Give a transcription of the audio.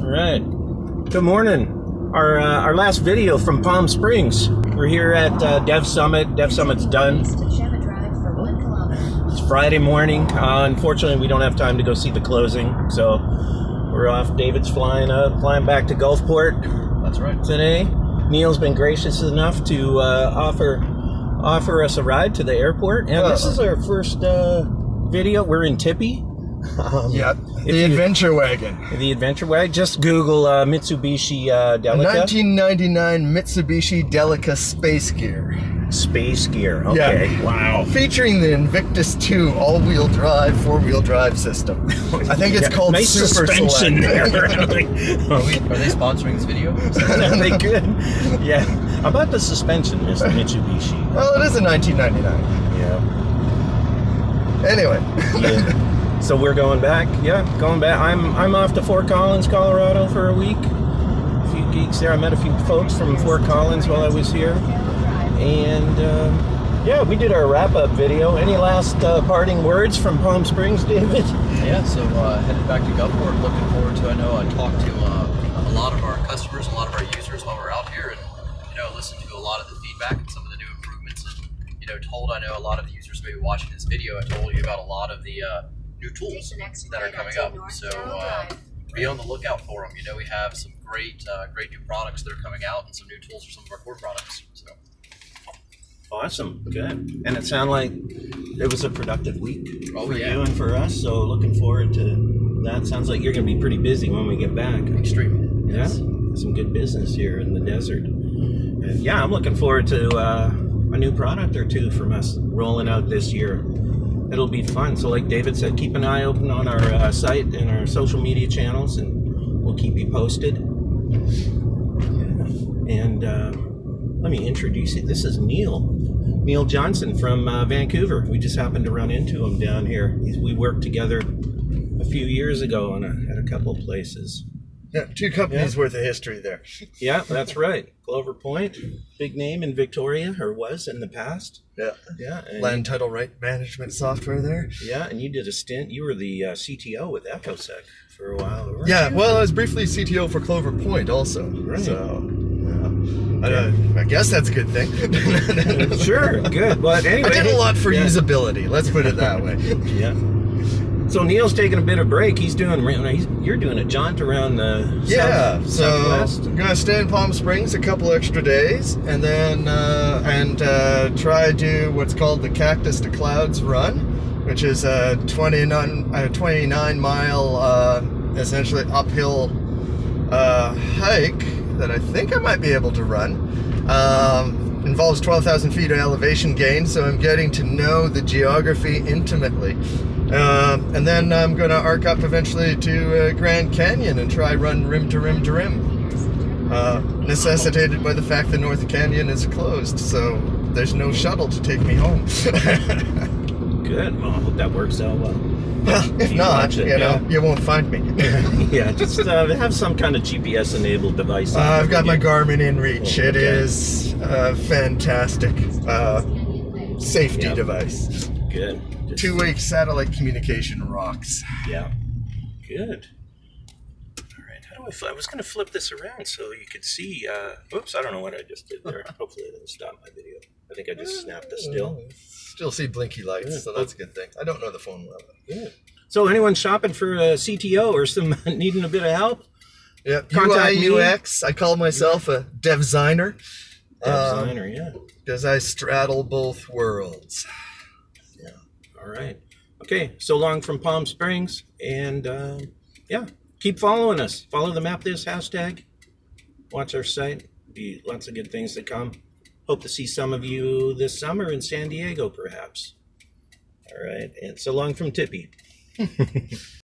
All right. Good morning. Our last video from Palm Springs. We're here at DevSummit. DevSummit's done. It's Friday morning. Unfortunately, we don't have time to go see the closing, so we're off. David's flying back to Gulfport. That's right. Today. Neil's been gracious enough to offer us a ride to the airport, and this is our first video. We're in Tippy. The adventure wagon. The adventure wagon. Just Google Mitsubishi Delica. 1999 Mitsubishi Delica Space Gear. Space Gear. Okay. Yeah. Wow. Featuring the Invictus 2 all-wheel drive, 4-wheel drive system. I think it's called nice Super suspension Select. there. Are they sponsoring this video? They could. Yeah. How about the suspension, Mr. Mitsubishi? Well, it is a 1999. Yeah. Anyway. Yeah. So we're going back. Yeah, going back. I'm off to Fort Collins, Colorado for a week. A few geeks there. I met a few folks from Fort Collins while I was here. And yeah, we did our wrap-up video. Any last parting words from Palm Springs, David? Yeah, so headed back to Gulfport. Looking forward to, I talked to a lot of our customers, a lot of our users while we're out here, and, listened to a lot of the feedback and some of the new improvements. And, told, I know a lot of the users may be watching this video, I told you about a lot of the new tools that are coming up. So be on the lookout for them. We have some great new products that are coming out and some new tools for some of our core products. So awesome. Good. And it sounded like it was a productive week for yeah. you and for us. So looking forward to that. Sounds like you're going to be pretty busy when we get back. Extremely. Yeah. Yes. Some good business here in the desert. And yeah, I'm looking forward to a new product or two from us rolling out this year. It'll be fun. So like David said, keep an eye open on our site and our social media channels, and we'll keep you posted. And let me introduce you. This is Neil Johnson from Vancouver. We just happened to run into him down here. We worked together a few years ago at a couple of places. Yeah, 2 companies worth of history there. Yeah, that's right. Clover Point, big name in Victoria, or was in the past. Yeah. Yeah. Land title right management software there. Yeah, and you did a stint. You were the CTO with EchoSec for a while, weren't Yeah, you? well, I was briefly CTO for Clover Point also. Right. So, I guess that's a good thing. Sure, good. But anyway, I did a lot for usability. Let's put it that way. Yeah. So Neil's taking a bit of break. You're doing a jaunt around the southwest. I'm gonna stay in Palm Springs a couple extra days, and then try to do what's called the Cactus to Clouds run, which is a 29-mile essentially uphill hike that I think I might be able to run. Involves 12,000 feet of elevation gain, so I'm getting to know the geography intimately. And then I'm going to arc up eventually to Grand Canyon and try run rim to rim to rim. Necessitated by the fact the North Canyon is closed, so there's no shuttle to take me home. Good. Well, I hope that works out well. Well, if not, you won't find me. Yeah, just have some kind of GPS-enabled device. I've got my Garmin InReach. It is a fantastic safety device. Good. 2-way satellite communication rocks. Yeah. Good. All right. How do I was going to flip this around so you could see. Oops, I don't know what I just did there. Hopefully it didn't stop my video. I think I just snapped the still. Still see blinky lights, so that's a good thing. I don't know the phone well. Good. So anyone shopping for a CTO or needing a bit of help? Yeah. Contact UI, me. UX. I call myself a DevZiner. DevZiner, yeah. Because I straddle both worlds. All right. Okay. So long from Palm Springs. And yeah, keep following us. Follow the Map This hashtag. Watch our site. Be lots of good things to come. Hope to see some of you this summer in San Diego, perhaps. All right. And so long from Tippy.